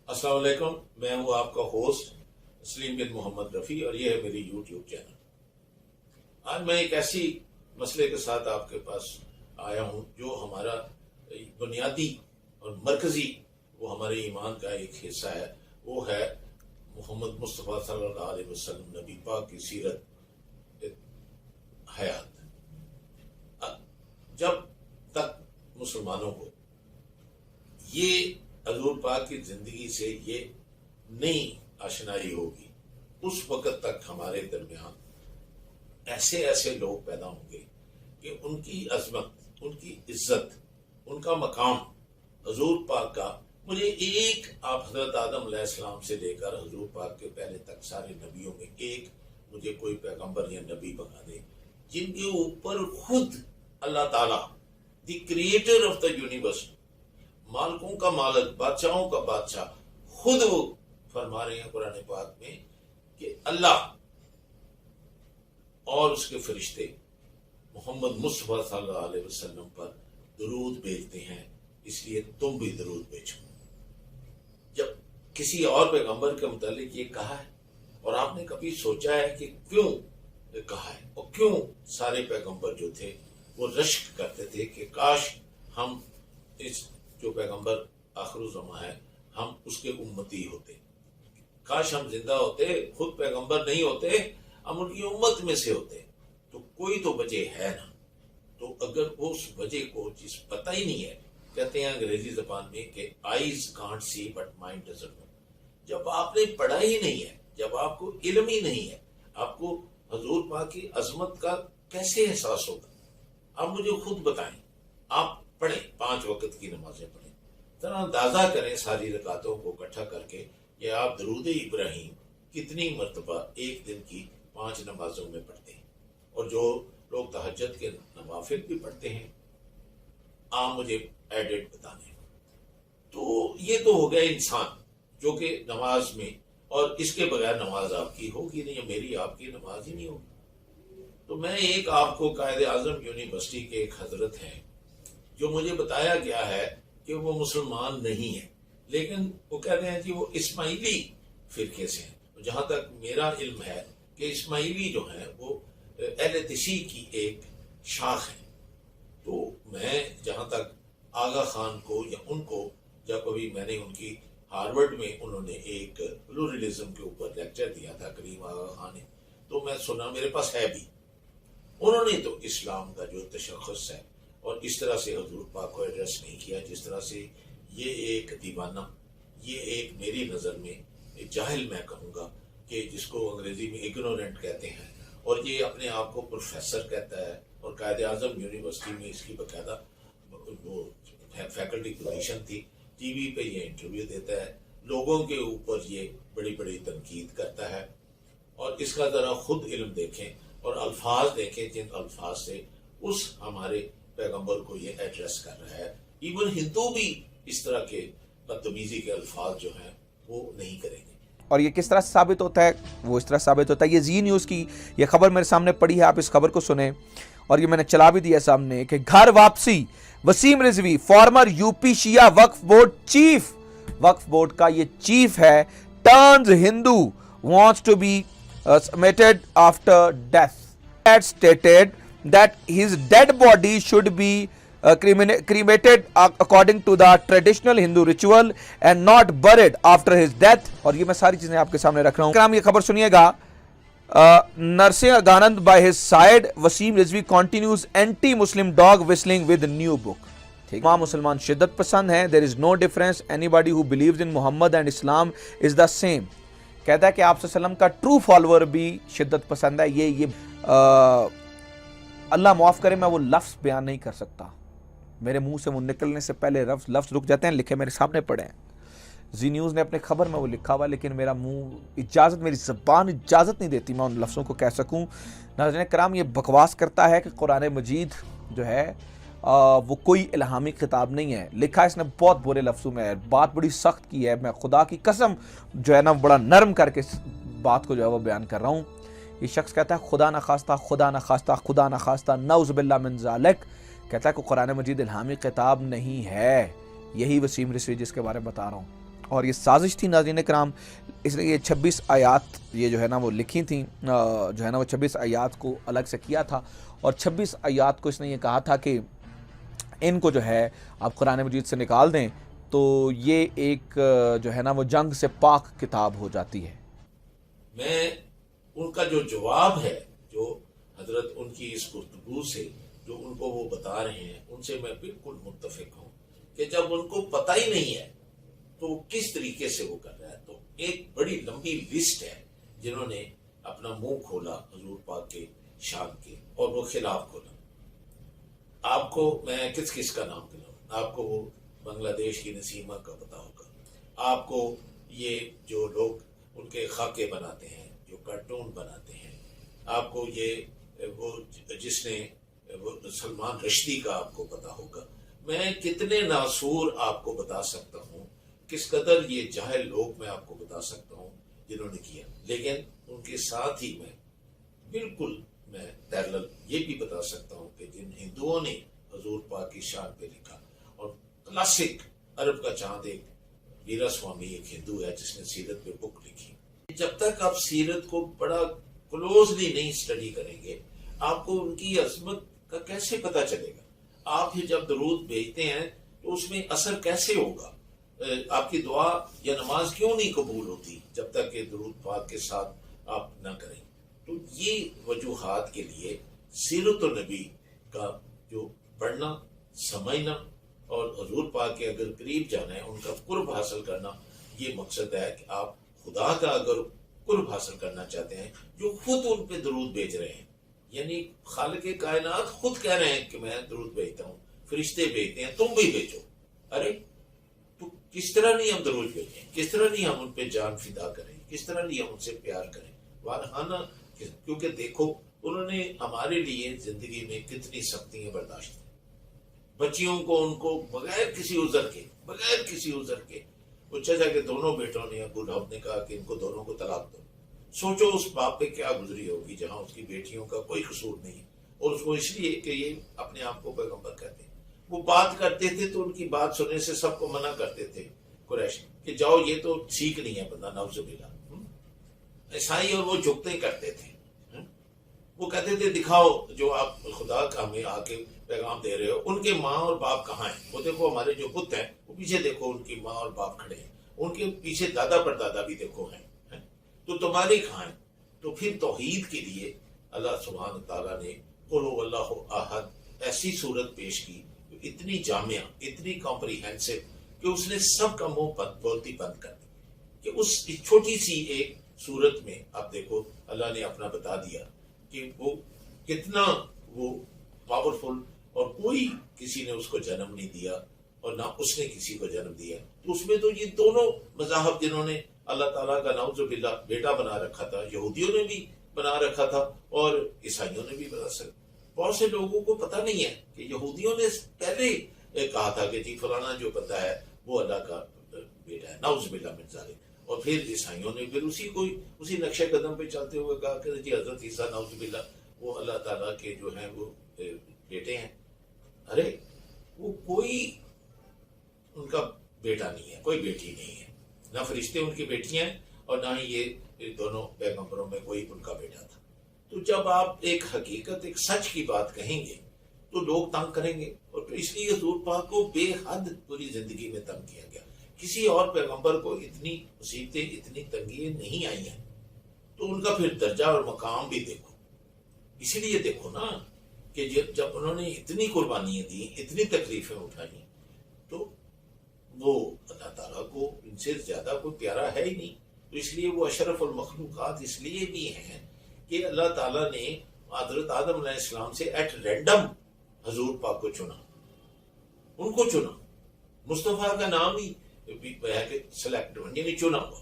السلام علیکم، میں ہوں آپ کا ہوسٹ سلیم بن محمد رفیع اور یہ ہے میری یوٹیوب چینل۔ آج میں ایک ایسی مسئلے کے ساتھ آپ کے پاس آیا ہوں جو ہمارا بنیادی اور مرکزی وہ ہمارے ایمان کا ایک حصہ ہے، وہ ہے محمد مصطفیٰ صلی اللہ علیہ وسلم نبی پاک کی سیرت حیات۔ جب تک مسلمانوں کو یہ حضور پاک کی زندگی سے یہ نئی آشنائی ہوگی، اس وقت تک ہمارے درمیان ایسے ایسے لوگ پیدا ہوں گے کہ ان کی عظمت، ان کی عزت، ان کا مقام حضور پاک کا، مجھے ایک آپ حضرت آدم علیہ السلام سے لے کر حضور پاک کے پہلے تک سارے نبیوں میں ایک مجھے کوئی پیغمبر یا نبی بنا دے جن کے اوپر خود اللہ تعالیٰ the creator of the universe, مالکوں کا مالک، بادشاہوں کا بادشاہ، خود وہ فرما رہے ہیں قرآن پاک میں کہ اللہ اور اس کے فرشتے محمد مصطفیٰ صلی اللہ علیہ وسلم پر درود بھیجتے ہیں، اس لیے تم بھی درود بھیجو۔ جب کسی اور پیغمبر کے متعلق یہ کہا ہے اور آپ نے کبھی سوچا ہے کہ کیوں کہا ہے اور کیوں سارے پیغمبر جو تھے وہ رشک کرتے تھے کہ کاش ہم اس جو پیغمبر آخر الزماں ہے ہم اس کے امتی ہوتے، کاش ہم زندہ ہوتے، خود پیغمبر نہیں ہوتے، ہم ان کی امت میں سے ہوتے، تو کوئی تو وجہ ہے نا۔ تو اگر اس وجہ کو جس پتہ ہی نہیں ہے، کہتے ہیں انگریزی زبان میں کہ eyes can't see but mind doesn't know. جب آپ نے پڑھا ہی نہیں ہے، جب آپ کو علم ہی نہیں ہے، آپ کو حضور پاک کی عظمت کا کیسے احساس ہوگا؟ آپ مجھے خود بتائیں، آپ پڑھیں، 5 وقت کی نمازیں پڑھیں، ذرا اندازہ کریں ساری رکعتوں کو اکٹھا کر کے کہ آپ درود ابراہیم کتنی مرتبہ ایک دن کی 5 نمازوں میں پڑھتے ہیں، اور جو لوگ تہجد کے نوافل بھی پڑھتے ہیں، آپ مجھے ایڈٹ بتانے۔ تو یہ تو ہو گیا انسان جو کہ نماز میں، اور اس کے بغیر نماز آپ کی ہوگی نہیں، میری آپ کی نماز ہی نہیں ہوگی۔ تو میں ایک آپ کو قائد اعظم یونیورسٹی کے ایک حضرت ہیں جو مجھے بتایا گیا ہے کہ وہ مسلمان نہیں ہے، لیکن وہ کہتے ہیں کہ وہ اسماعیلی فرقے سے ہیں۔ جہاں تک میرا علم ہے کہ اسماعیلی جو ہیں وہ اہل تشیع کی ایک شاخ ہے۔ تو میں جہاں تک آغا خان کو یا ان کو، جب کبھی میں نے ان کی ہارورڈ میں انہوں نے ایک پلورلزم کے اوپر لیکچر دیا تھا کریم آغا خان نے، تو میں سنا، میرے پاس ہے بھی، انہوں نے تو اسلام کا جو تشخص ہے اور اس طرح سے حضور پاک کو ایڈریس نہیں کیا جس طرح سے یہ ایک دیوانہ، یہ ایک میری نظر میں جاہل میں کہوں گا کہ جس کو انگریزی میں اگنورنٹ کہتے ہیں، اور یہ اپنے آپ کو پروفیسر کہتا ہے، اور قائد اعظم یونیورسٹی میں اس کی باقاعدہ وہ فیکلٹی پوزیشن تھی، ٹی وی پہ یہ انٹرویو دیتا ہے، لوگوں کے اوپر یہ بڑی بڑی تنقید کرتا ہے، اور اس کا ذرا خود علم دیکھیں اور الفاظ دیکھیں جن الفاظ سے اس ہمارے پیغمبر کو یہ ایڈریس کر رہا ہے۔ ایون ہندو بھی اس طرح کے بدتمیزی کے الفاظ جو ہیں وہ نہیں کریں گے۔ اور یہ کس طرح سے ثابت ہوتا ہے؟ وہ اس طرح ثابت ہوتا ہے، یہ زی نیوز کی یہ خبر میرے سامنے پڑی ہے، آپ اس خبر کو سنیں، اور یہ میں نے چلا بھی دیا سامنے کہ گھر واپسی، Wasim Rizvi former U P Shia Waqf board chief, Waqf board کا یہ چیف ہے، turns Hindu, wants to be cremated after death, had stated that his dead body should be cremated according to the traditional Hindu ritual and not buried after his death۔ اور یہ میں ساری چیزیں آپ کے سامنے رکھ رہا ہوں۔ کرام یہ خبر سنیے گا، نرسنگانند by his side، Wasim Rizvi continues anti-Muslim dog whistling with new book۔ تمام مسلمان شدت پسند ہیں، there is no difference، anybody who believes in Muhammad and Islam is the same۔ کہتا ہے کہ آپ صلی اللہ علیہ وسلم کا ٹرو فالوور بھی شدت پسند ہے۔ یہ اللہ معاف کرے، میں وہ لفظ بیان نہیں کر سکتا، میرے منہ سے وہ نکلنے سے پہلے لفظ رک جاتے ہیں، لکھے میرے سامنے پڑے ہیں، زی نیوز نے اپنے خبر میں وہ لکھا ہوا، لیکن میرا منہ اجازت، میری زبان اجازت نہیں دیتی میں ان لفظوں کو کہہ سکوں۔ ناظرین کرام، یہ بکواس کرتا ہے کہ قرآن مجید جو ہے وہ کوئی الہامی خطاب نہیں ہے، لکھا اس نے بہت برے لفظوں میں ہے، بات بڑی سخت کی ہے، میں خدا کی قسم جو ہے نا بڑا نرم کر کے بات کو جو ہے وہ بیان کر رہا ہوں۔ یہ شخص کہتا ہے خدا نخواستہ، خدا نخواستہ، خدا نخواستہ، نعوذ باللہ من ذالک، کہتا ہے کہ قرآن مجید الہامی خطاب نہیں ہے، یہی وسیم رضوی جس کے بارے میں بتا رہا ہوں۔ اور یہ سازش تھی ناظرین کرام. اس نے یہ 26 آیات یہ جو ہے نا وہ لکھی تھیں, جو ہے نا وہ 26 آیات کو الگ سے کیا تھا, اور 26 آیات کو اس نے یہ کہا تھا کہ ان کو جو ہے آپ قرآن مجید سے نکال دیں تو یہ ایک جو ہے نا وہ جنگ سے پاک کتاب ہو جاتی ہے. میں ان کا جو جواب ہے, جو حضرت ان کی اس گفتگو سے جو ان کو وہ بتا رہے ہیں, ان سے میں بالکل متفق ہوں کہ جب ان کو پتہ ہی نہیں ہے تو کس طریقے سے وہ کر رہا ہے. تو ایک بڑی لمبی لسٹ ہے جنہوں نے اپنا منہ کھولا حضور پاک کے شان کے, اور وہ خلاف کھولا. آپ کو میں کس کس کا نام دلاؤں؟ آپ کو وہ بنگلہ دیش کی نسیمہ کا پتا ہوگا, آپ کو یہ جو لوگ ان کے خاکے بناتے ہیں, جو کارٹون بناتے ہیں, آپ کو یہ وہ جس نے وہ سلمان رشدی کا آپ کو پتا ہوگا. میں کتنے ناسور آپ کو بتا سکتا ہوں, کس قدر یہ جاہل لوگ میں آپ کو بتا سکتا ہوں جنہوں نے کیا. لیکن ان کے ساتھ ہی میں پیرلل یہ بھی بتا سکتا ہوں کہ جن ہندوؤں نے حضور پاک کی شان پہ لکھا, اور کلاسک عرب کا چاند ایک ویرا سوامی ایک ہندو ہے جس نے سیرت پہ بک لکھی. جب تک آپ سیرت کو بڑا کلوزلی نہیں اسٹڈی کریں گے, آپ کو ان کی عظمت کا کیسے پتا چلے گا؟ آپ ہی جب درود بھیجتے ہیں تو اس میں اثر کیسے ہوگا؟ آپ کی دعا یا نماز کیوں نہیں قبول ہوتی جب تک کہ درود پاک کے ساتھ آپ نہ کریں؟ تو یہ وجوہات کے لیے سیرت النبی کا جو پڑھنا, سمجھنا, اور حضور پاک کے اگر قریب جانا ہے, ان کا قرب حاصل کرنا, یہ مقصد ہے کہ آپ خدا کا اگر قرب حاصل کرنا چاہتے ہیں, جو خود ان پہ درود بھیج رہے ہیں, یعنی خالق کائنات خود کہہ رہے ہیں کہ میں درود بھیجتا ہوں, فرشتے بھیجتے ہیں, تم بھی بھیجو. ارے تو کس طرح نہیں ہم درود بھیجیں, کس طرح نہیں ہم ان پہ جان فدا کریں, کس طرح نہیں ہم ان سے پیار کریں؟ وارحانہ. کیونکہ دیکھو انہوں نے ہمارے لیے زندگی میں کتنی سختیاں برداشت کی. بچیوں کو ان کو بغیر کسی عذر کے وہ چچا کے دونوں بیٹوں نے, ابو لہب نے کہا کہ ان کو دونوں کو طلاق دو. سوچو اس باپ پہ کیا گزری ہوگی جہاں اس کی بیٹیوں کا کوئی قصور نہیں, اور اس کو اس لیے کہ یہ اپنے آپ کو پیغمبر کہتے ہیں. وہ بات کرتے تھے تو ان کی بات سننے سے سب کو منع کرتے تھے قریش کہ جاؤ یہ تو ٹھیک نہیں ہے بندہ, نعوذ باللہ. عیسائی اور وہ جھکتے کرتے تھے, وہ کہتے تھے دکھاؤ جو آپ خدا کا ہمیں آ کے پیغام دے رہے ہو, ان کے ماں اور باپ کہاں ہیں؟ وہ دیکھو ہمارے جو بت ہیں وہ پیچھے دیکھو, ان کی ماں اور باپ کھڑے ہیں, ان کے پیچھے دادا پر دادا بھی دیکھو ہیں, تو تمہارے کہاں ہیں؟ تو پھر توحید کے لیے اللہ سبحانہ تعالیٰ نے قل هو اللہ احد ایسی صورت پیش کی اتنی جامعہ, اتنی کمپریہنسو کہ اس نے سب کا منہ بولتی بند کر دی. کہ اس چھوٹی سی ایک صورت میں آپ دیکھو اللہ نے اپنا بتا دیا کہ وہ کتنا وہ پاورفل, اور کوئی کسی نے اس کو جنم نہیں دیا اور نہ اس نے کسی کو جنم دیا. تو اس میں تو یہ دونوں مذاہب جنہوں نے اللہ تعالیٰ کا نعوذ باللہ بیٹا بنا رکھا تھا, یہودیوں نے بھی بنا رکھا تھا اور عیسائیوں نے بھی بنا سکتا. بہت سے لوگوں کو پتہ نہیں ہے کہ یہودیوں نے پہلے کہا تھا کہ جی فلانا جو بندہ ہے وہ اللہ کا بیٹا ہے, نعوذ باللہ من ذالک. اور پھر عیسائیوں نے پھر اسی نقشہ قدم پہ چلتے ہوئے کہا کہ جی حضرت عیسیٰ نعوذ باللہ وہ اللہ تعالیٰ کے جو ہیں وہ بیٹے ہیں. ارے وہ کوئی ان کا بیٹا نہیں ہے, کوئی بیٹی نہیں ہے, نہ فرشتے ان کی بیٹیاں ہیں اور نہ ہی یہ دونوں پیغمبروں میں کوئی ان کا بیٹا تھا. تو جب آپ ایک حقیقت, ایک سچ کی بات کہیں گے تو لوگ تنگ کریں گے, اور تو اس لیے حضور پاک کو بے حد پوری زندگی میں تنگ کیا گیا. کسی اور پیغمبر کو اتنی مصیبتیں, اتنی تنگیاں نہیں آئی ہیں. تو ان کا پھر درجہ اور مقام بھی دیکھو. اسی لیے دیکھو نا کہ جب انہوں نے اتنی قربانیاں دی, اتنی تکلیفیں اٹھائی, تو وہ اللہ تعالیٰ کو ان سے زیادہ کوئی پیارا ہے ہی نہیں. تو اس لیے وہ اشرف المخلوقات اس لیے بھی ہیں کہ اللہ تعالیٰ نے حضرت آدم علیہ السلام سے ایٹ رینڈم حضور پاک کو چنا, ان کو چنا. مصطفیٰ کا نام ہی ہے کہ سلیکٹ, یعنی چنا ہوا,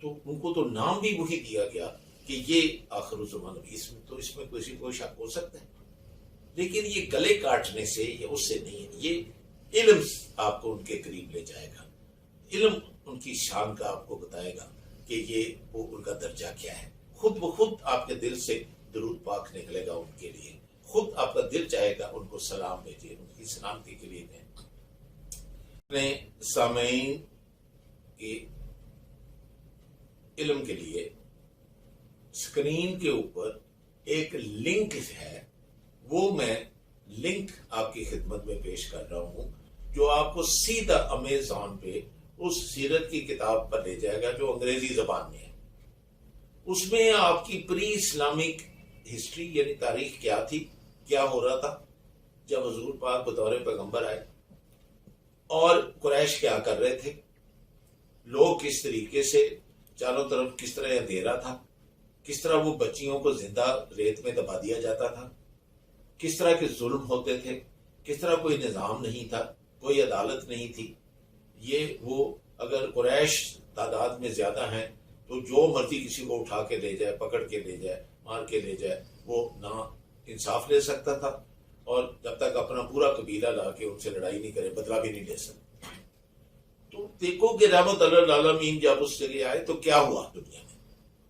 تو ان کو تو نام بھی وہی دیا گیا کہ یہ آخر الزمان نبی. اس میں کسی کو شک ہو سکتا ہے, لیکن یہ گلے کاٹنے سے یا اس سے نہیں ہے. یہ علم آپ کو ان کے قریب لے جائے گا, علم ان کی شان کا آپ کو بتائے گا کہ یہ وہ ان کا درجہ کیا ہے. خود بخود آپ کے دل سے درود پاک نکلے گا ان کے لیے, خود آپ کا دل چاہے گا ان کو سلام بھیجیے, ان کی سلامتی کے لیے دیں. اپنے سامعین کے علم کے لیے اسکرین کے اوپر ایک لنک ہے، وہ میں لنک آپ کی خدمت میں پیش کر رہا ہوں، جو آپ کو سیدھا امیزون پہ اس سیرت کی کتاب پر لے جائے گا جو انگریزی زبان میں ہے۔ اس میں آپ کی پری اسلامک ہسٹری یعنی تاریخ کیا تھی، کیا ہو رہا تھا جب حضور پاک بطور پیغمبر آئے، اور قریش کیا کر رہے تھے، لوگ کس طریقے سے چاروں طرف کس طرح اندھیرا تھا، کس طرح وہ بچیوں کو زندہ ریت میں دبا دیا جاتا تھا، کس طرح کے ظلم ہوتے تھے، کس طرح کوئی نظام نہیں تھا، کوئی عدالت نہیں تھی۔ یہ وہ اگر قریش تعداد میں زیادہ ہیں تو جو مرضی کسی کو اٹھا کے لے جائے، پکڑ کے لے جائے، مار کے لے جائے، وہ نہ انصاف لے سکتا تھا، اور جب تک اپنا پورا قبیلہ لا کے ان سے لڑائی نہیں کرے بدلہ بھی نہیں لے سکتا۔ تو دیکھو کہ رحمت اللہ العالمین جب اس جگہ آئے تو کیا ہوا دنیا میں،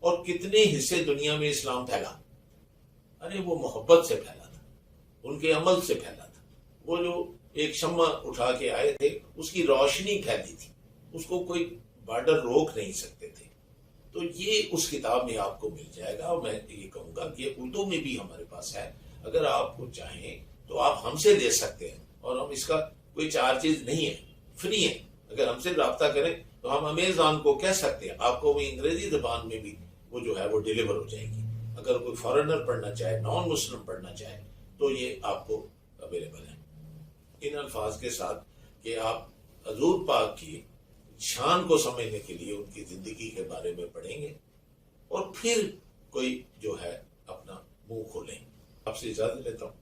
اور کتنے حصے دنیا میں اسلام پھیلا۔ ارے وہ محبت سے پھیلا تھا، ان کے عمل سے پھیلا تھا۔ وہ جو ایک شمع اٹھا کے آئے تھے اس کی روشنی پھیلی تھی، اس کو کوئی بارڈر روک نہیں سکتے تھے۔ تو یہ اس کتاب میں آپ کو مل جائے گا، اور میں یہ کہوں گا کہ اردو میں بھی ہمارے پاس ہے، اگر آپ کو چاہیں تو آپ ہم سے لے سکتے ہیں، اور ہم اس کا کوئی چارجز نہیں ہے، فری ہے۔ اگر ہم سے رابطہ کریں تو ہم امیزون کو کہہ سکتے ہیں آپ کو وہ انگریزی زبان میں بھی وہ جو ہے وہ ڈیلیور ہو جائے گی۔ اگر کوئی فارنر پڑھنا چاہے، نان مسلم پڑھنا چاہے، تو یہ آپ کو اویلیبل ہے، ان الفاظ کے ساتھ کہ آپ حضور پاک کی شان کو سمجھنے کے لیے ان کی زندگی کے بارے میں پڑھیں گے، اور پھر کوئی جو ہے اپنا منہ کھولیں۔ آپ سے اجازت لیتا ہوں۔